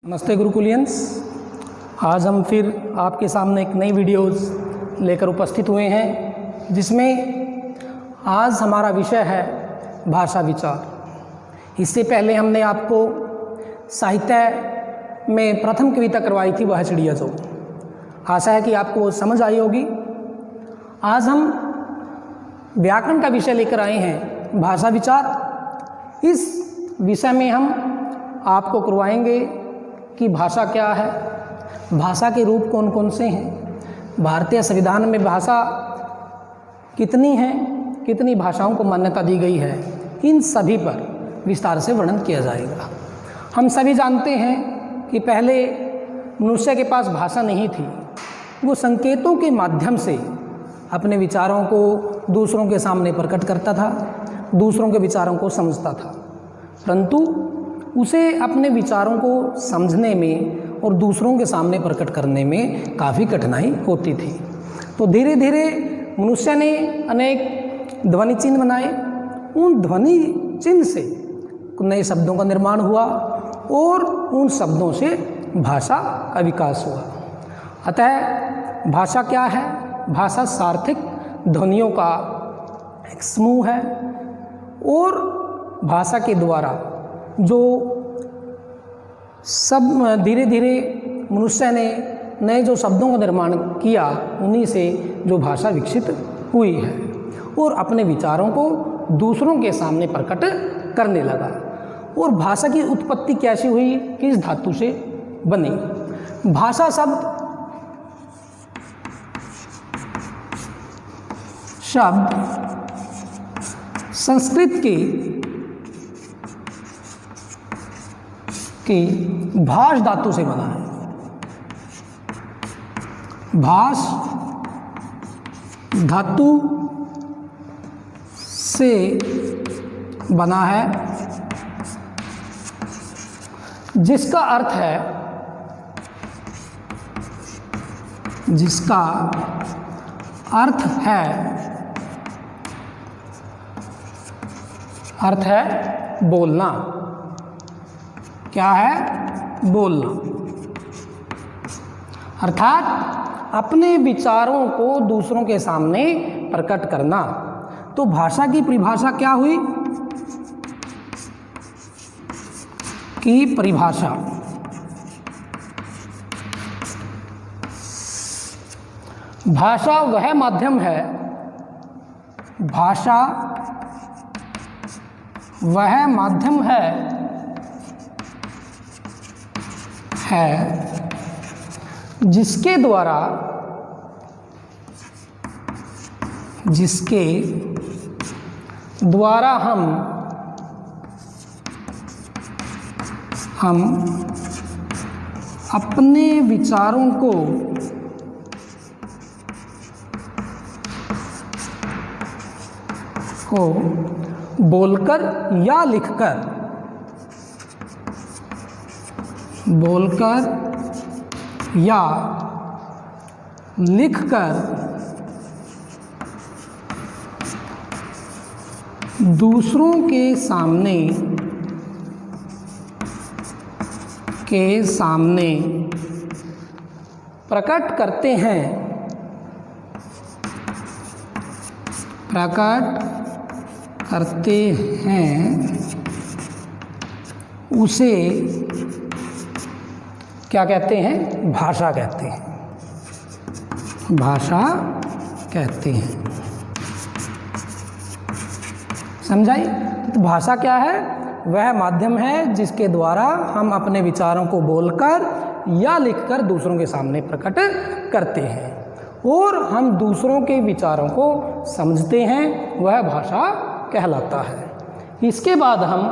नमस्ते गुरुकुलियंस। आज हम फिर आपके सामने एक नई वीडियोस लेकर उपस्थित हुए हैं, जिसमें आज हमारा विषय है भाषा विचार। इससे पहले हमने आपको साहित्य में प्रथम कविता करवाई थी, वह चिड़िया जो। आशा है कि आपको वो समझ आई होगी। आज हम व्याकरण का विषय लेकर आए हैं, भाषा विचार। इस विषय में हम आपको करवाएंगे कि भाषा क्या है, भाषा के रूप कौन कौन से हैं, भारतीय संविधान में भाषा कितनी हैं, कितनी भाषाओं को मान्यता दी गई है, इन सभी पर विस्तार से वर्णन किया जाएगा। हम सभी जानते हैं कि पहले मनुष्य के पास भाषा नहीं थी। वो संकेतों के माध्यम से अपने विचारों को दूसरों के सामने प्रकट करता था, दूसरों के विचारों को समझता था, परंतु उसे अपने विचारों को समझने में और दूसरों के सामने प्रकट करने में काफ़ी कठिनाई होती थी। तो धीरे धीरे मनुष्य ने अनेक ध्वनि चिन्ह बनाए। उन ध्वनि चिन्ह से नए शब्दों का निर्माण हुआ और उन शब्दों से भाषा का विकास हुआ। अतः भाषा क्या है? भाषा सार्थक ध्वनियों का एक समूह है और भाषा के द्वारा जो सब धीरे धीरे मनुष्य ने नए जो शब्दों का निर्माण किया, उन्हीं से जो भाषा विकसित हुई है और अपने विचारों को दूसरों के सामने प्रकट करने लगा। और भाषा की उत्पत्ति कैसी हुई, किस धातु से बनी? भाषा शब्द संस्कृत की भाष धातु से बना है। भाष धातु से बना है, जिसका अर्थ है बोलना। क्या है? बोलना। अर्थात अपने विचारों को दूसरों के सामने प्रकट करना। तो भाषा की परिभाषा क्या हुई? कि परिभाषा भाषा वह माध्यम है, भाषा वह माध्यम है जिसके द्वारा हम अपने विचारों को बोलकर या लिखकर दूसरों के सामने प्रकट करते हैं, उसे क्या कहते हैं? भाषा कहते हैं। भाषा कहते हैं। समझाई? तो भाषा क्या है? वह माध्यम है जिसके द्वारा हम अपने विचारों को बोलकर या लिखकर दूसरों के सामने प्रकट करते हैं और हम दूसरों के विचारों को समझते हैं, वह भाषा कहलाता है। इसके बाद हम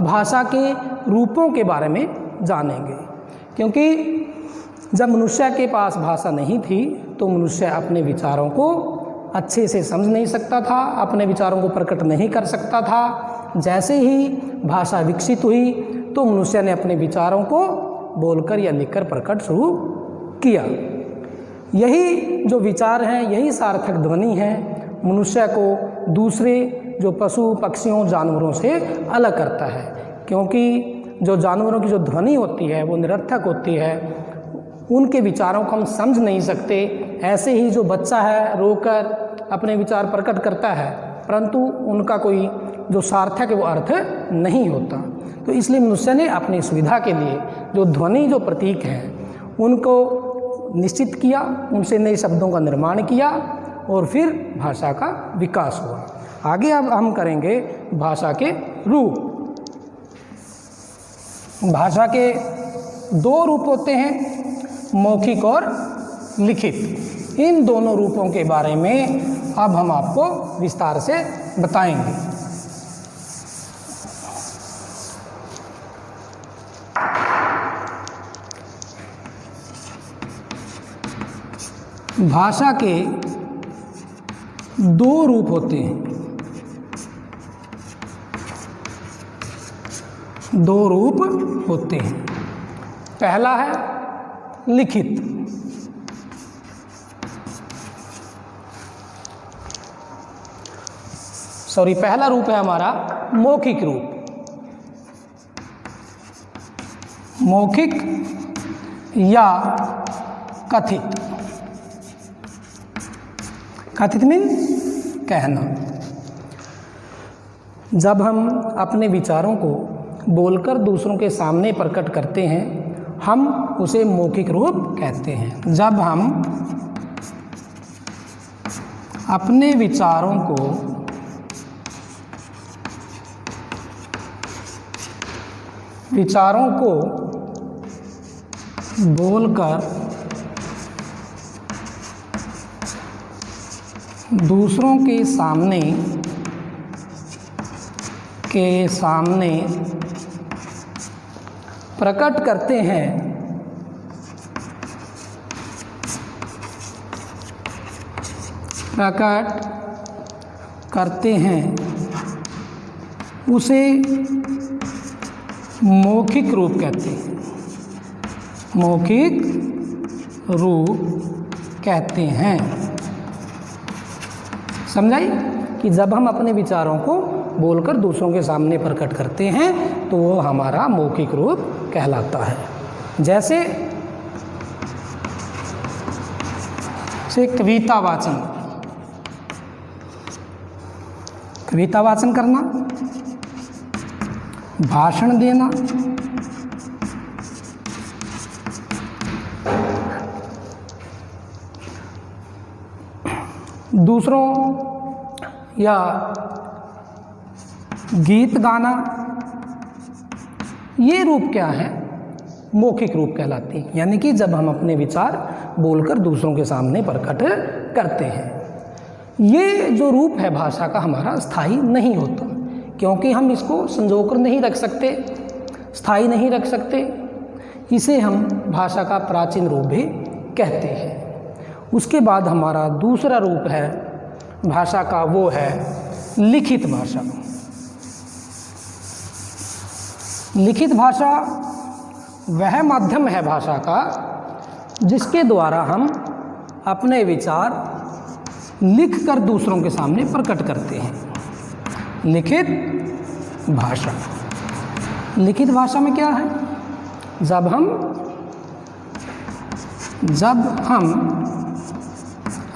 भाषा के रूपों के बारे में जानेंगे, क्योंकि जब मनुष्य के पास भाषा नहीं थी तो मनुष्य अपने विचारों को अच्छे से समझ नहीं सकता था, अपने विचारों को प्रकट नहीं कर सकता था। जैसे ही भाषा विकसित हुई तो मनुष्य ने अपने विचारों को बोलकर या लिखकर प्रकट शुरू किया। यही जो विचार हैं, यही सार्थक ध्वनि है, मनुष्य को दूसरे जो पशु पक्षियों जानवरों से अलग करता है। क्योंकि जो जानवरों की जो ध्वनि होती है वो निरर्थक होती है, उनके विचारों को हम समझ नहीं सकते। ऐसे ही जो बच्चा है रोकर अपने विचार प्रकट करता है, परंतु उनका कोई जो सार्थक है वो अर्थ नहीं होता। तो इसलिए मनुष्य ने अपनी सुविधा के लिए जो ध्वनि जो प्रतीक हैं उनको निश्चित किया, उनसे नए शब्दों का निर्माण किया और फिर भाषा का विकास हुआ। आगे अब हम करेंगे भाषा के रूप। भाषा के दो रूप होते हैं, मौखिक और लिखित। इन दोनों रूपों के बारे में अब हम आपको विस्तार से बताएंगे। भाषा के दो रूप होते हैं, दो रूप होते हैं। पहला है लिखित, पहला रूप है हमारा मौखिक रूप। मौखिक या कथित। कथित मीन्स कहना। जब हम अपने विचारों को बोलकर दूसरों के सामने प्रकट करते हैं, हम उसे मौखिक रूप कहते हैं। जब हम अपने विचारों को बोलकर दूसरों के सामने प्रकट करते हैं, उसे मौखिक रूप कहते हैं। मौखिक रूप कहते हैं। समझाई कि जब हम अपने विचारों को बोलकर दूसरों के सामने प्रकट करते हैं तो वो हमारा मौखिक रूप कहलाता है। जैसे कविता वाचन करना, भाषण देना, दूसरों या गीत गाना, ये रूप क्या है? मौखिक रूप कहलाती है। यानी कि जब हम अपने विचार बोलकर दूसरों के सामने प्रकट करते हैं। ये जो रूप है भाषा का हमारा स्थायी नहीं होता, क्योंकि हम इसको संजोकर नहीं रख सकते, स्थायी नहीं रख सकते। इसे हम भाषा का प्राचीन रूप भी कहते हैं। उसके बाद हमारा दूसरा रूप है भाषा का, वो है लिखित भाषा। लिखित भाषा वह माध्यम है भाषा का जिसके द्वारा हम अपने विचार लिखकर दूसरों के सामने प्रकट करते हैं। लिखित भाषा। लिखित भाषा में क्या है? जब हम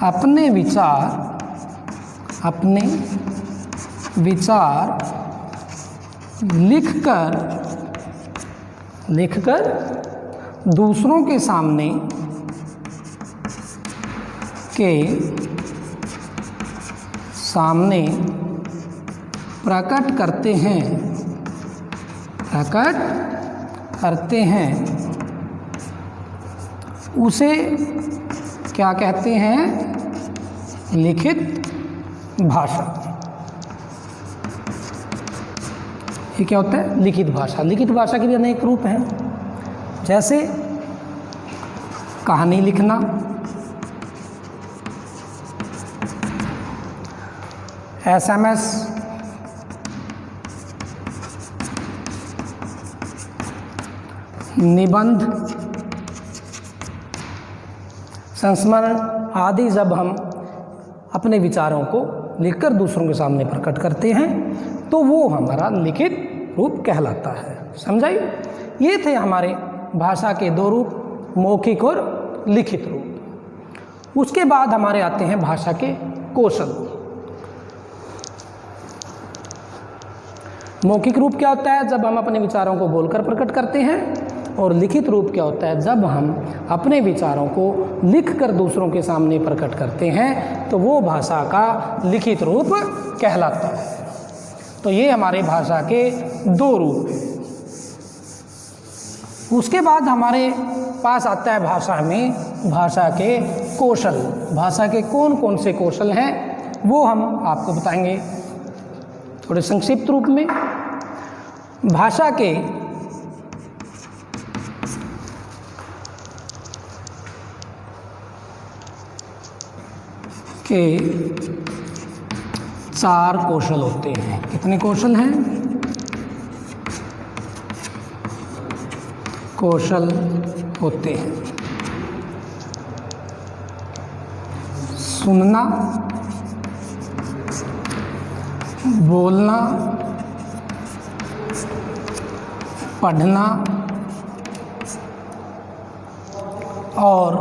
अपने विचार लिखकर दूसरों के सामने प्रकट करते हैं, उसे क्या कहते हैं? लिखित भाषा। ये क्या होता है? लिखित भाषा। लिखित भाषा के भी अनेक रूप हैं, जैसे कहानी लिखना, SMS, निबंध, संस्मरण आदि। जब हम अपने विचारों को लिखकर दूसरों के सामने प्रकट करते हैं तो वो हमारा लिखित रूप कहलाता है। समझाई? ये थे हमारे भाषा के दो रूप, मौखिक और लिखित रूप। उसके बाद हमारे आते हैं भाषा के कौशल। मौखिक रूप क्या होता है? जब हम अपने विचारों को बोलकर प्रकट करते हैं। और लिखित रूप क्या होता है? जब हम अपने विचारों को लिखकर दूसरों के सामने प्रकट करते हैं तो वो भाषा का लिखित रूप कहलाता है। तो ये हमारे भाषा के दो रूप हैं। उसके बाद हमारे पास आता है भाषा में भाषा के कौशल। भाषा के कौन कौन से कौशल हैं वो हम आपको बताएंगे थोड़े संक्षिप्त रूप में। भाषा के चार कौशल होते हैं। कितने कौशल हैं? कौशल होते हैं। सुनना, बोलना, पढ़ना और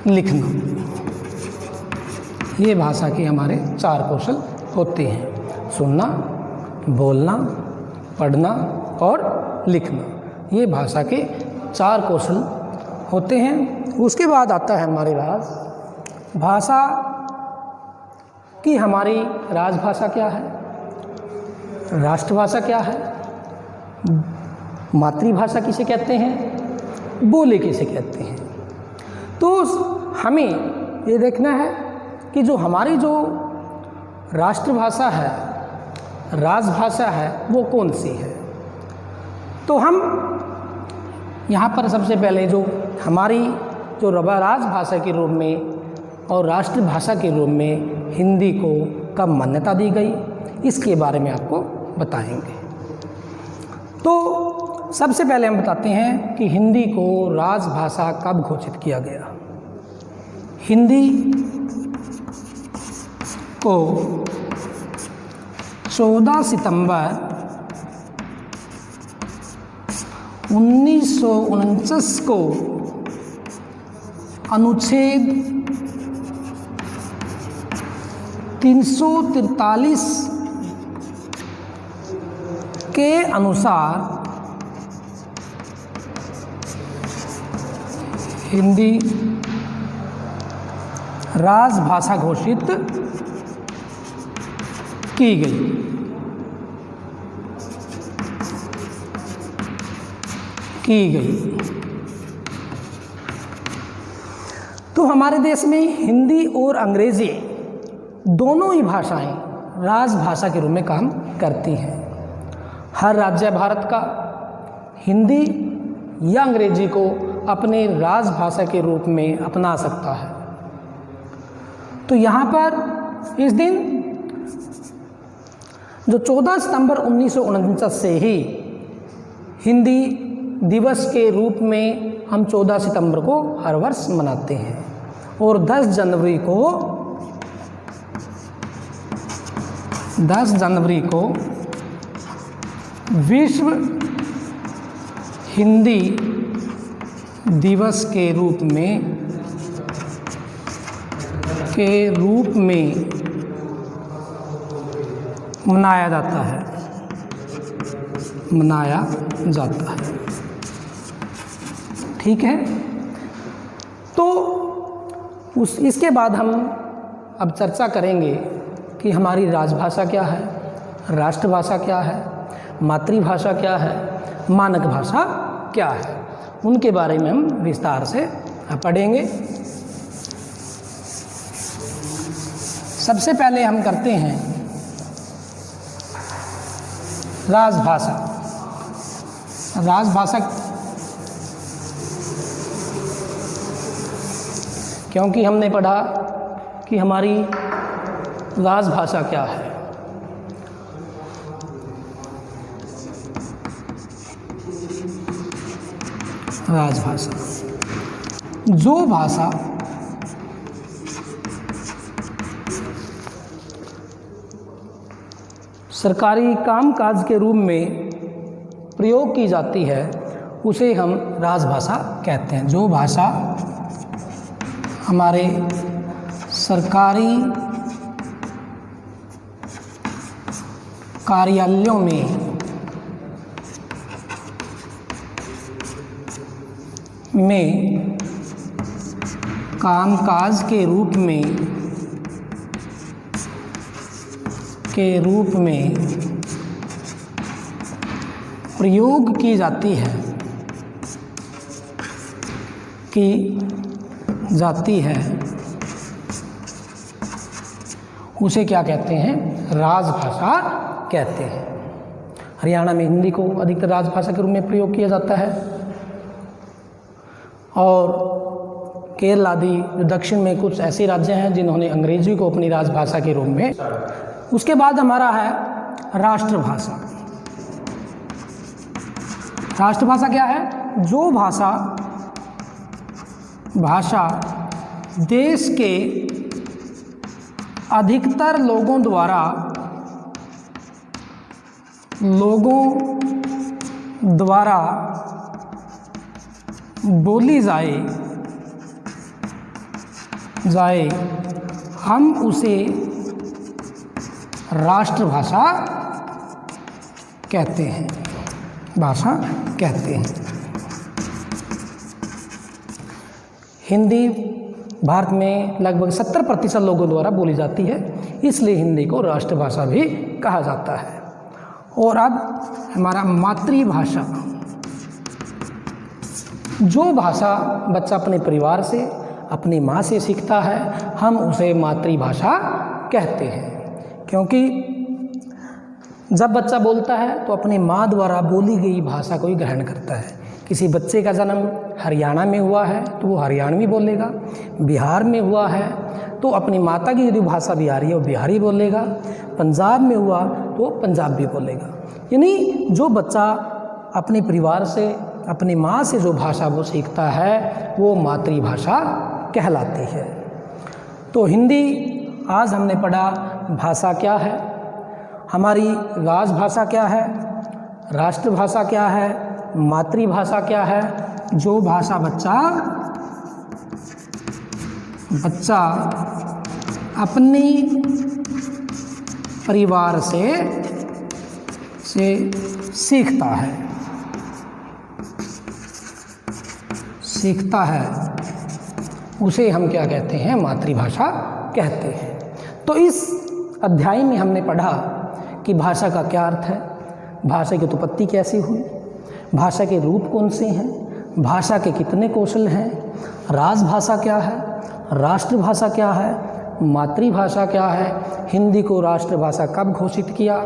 लिखना। ये भाषा के हमारे चार कौशल होते हैं। सुनना, बोलना, पढ़ना और लिखना। ये भाषा के चार कौशल होते हैं। उसके बाद आता है हमारे भाषा की हमारी राजभाषा क्या है, राष्ट्रभाषा क्या है, मातृभाषा किसे कहते हैं, बोली किसे कहते हैं। तो हमें ये देखना है कि जो हमारी जो राष्ट्रभाषा है, राजभाषा है, वो कौन सी है। तो हम यहाँ पर सबसे पहले जो हमारी जो राजभाषा के रूप में और राष्ट्रभाषा के रूप में हिंदी को कब मान्यता दी गई, इसके बारे में आपको बताएंगे। तो सबसे पहले हम बताते हैं कि हिंदी को राजभाषा कब घोषित किया गया। हिंदी को 14 सितंबर 1949 को अनुच्छेद 343 के अनुसार हिंदी राजभाषा घोषित की गई। तो हमारे देश में हिंदी और अंग्रेजी दोनों ही भाषाएं राजभाषा के रूप में काम करती हैं। हर राज्य भारत का हिंदी या अंग्रेजी को अपने राजभाषा के रूप में अपना सकता है। तो यहाँ पर इस दिन जो 14 सितंबर 1949 से ही हिंदी दिवस के रूप में हम 14 सितंबर को हर वर्ष मनाते हैं और 10 जनवरी को विश्व हिंदी दिवस के रूप में मनाया जाता है। ठीक है। तो इसके बाद हम अब चर्चा करेंगे कि हमारी राजभाषा क्या है, राष्ट्रभाषा क्या है, मातृभाषा क्या है, मानक भाषा क्या है। उनके बारे में हम विस्तार से पढ़ेंगे। सबसे पहले हम करते हैं राजभाषा। क्योंकि हमने पढ़ा कि हमारी राजभाषा क्या है। राजभाषा जो भाषा सरकारी कामकाज के रूप में प्रयोग की जाती है उसे हम राजभाषा कहते हैं। जो भाषा हमारे सरकारी कार्यालयों में कामकाज के रूप में प्रयोग की जाती है उसे क्या कहते हैं? राजभाषा कहते हैं। हरियाणा में हिंदी को अधिकतर राजभाषा के रूप में प्रयोग किया जाता है और केरल आदि जो दक्षिण में कुछ ऐसे राज्य हैं जिन्होंने अंग्रेजी को अपनी राजभाषा के रूप में। उसके बाद हमारा है राष्ट्रभाषा। राष्ट्रभाषा क्या है? जो भाषा देश के अधिकतर लोगों द्वारा बोली जाए हम उसे राष्ट्रभाषा कहते हैं। हिंदी भारत में लगभग 70% लोगों द्वारा बोली जाती है, इसलिए हिंदी को राष्ट्रभाषा भी कहा जाता है। और अब हमारा मातृभाषा। जो भाषा बच्चा अपने परिवार से, अपनी माँ से सीखता है, हम उसे मातृभाषा कहते हैं। क्योंकि जब बच्चा बोलता है तो अपनी माँ द्वारा बोली गई भाषा को ही ग्रहण करता है। किसी बच्चे का जन्म हरियाणा में हुआ है तो वो हरियाणवी बोलेगा, बिहार में हुआ है तो अपनी माता की यदि भाषा बिहारी है वो बिहारी बोलेगा, पंजाब में हुआ तो पंजाबी बोलेगा। यानी जो बच्चा अपने परिवार से, अपनी माँ से जो भाषा वो सीखता है वो मातृभाषा कहलाती है। तो हिंदी आज हमने पढ़ा भाषा क्या है, हमारी राजभाषा क्या है, राष्ट्रभाषा क्या है, मातृभाषा क्या है। जो भाषा बच्चा अपनी परिवार से सीखता है उसे हम क्या कहते हैं? मातृभाषा कहते हैं। तो इस अध्याय में हमने पढ़ा कि भाषा का क्या अर्थ है, भाषा की उत्पत्ति कैसी हुई, भाषा के रूप कौन से हैं, भाषा के कितने कौशल हैं, राजभाषा क्या है, राष्ट्रभाषा क्या है, मातृभाषा क्या है, हिंदी को राष्ट्रभाषा कब घोषित किया।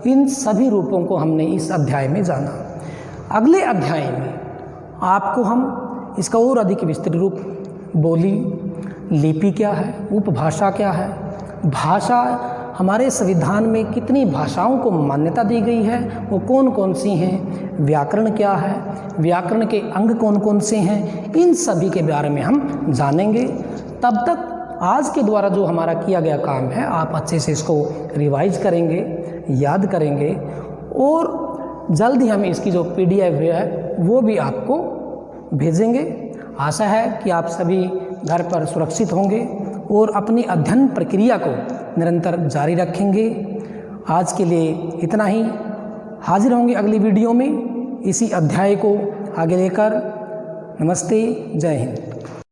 इन सभी रूपों को हमने इस अध्याय में जाना। अगले अध्याय में आपको हम इसका और अधिक विस्तृत रूप, बोली, लिपि क्या है, उपभाषा क्या है, भाषा हमारे संविधान में कितनी भाषाओं को मान्यता दी गई है, वो कौन कौन सी हैं, व्याकरण क्या है, व्याकरण के अंग कौन कौन से हैं, इन सभी के बारे में हम जानेंगे। तब तक आज के द्वारा जो हमारा किया गया काम है आप अच्छे से इसको रिवाइज करेंगे, याद करेंगे और जल्द ही हम इसकी जो PDF है वो भी आपको भेजेंगे। आशा है कि आप सभी घर पर सुरक्षित होंगे और अपनी अध्ययन प्रक्रिया को निरंतर जारी रखेंगे। आज के लिए इतना ही। हाजिर होंगे अगली वीडियो में इसी अध्याय को आगे लेकर। नमस्ते, जय हिंद।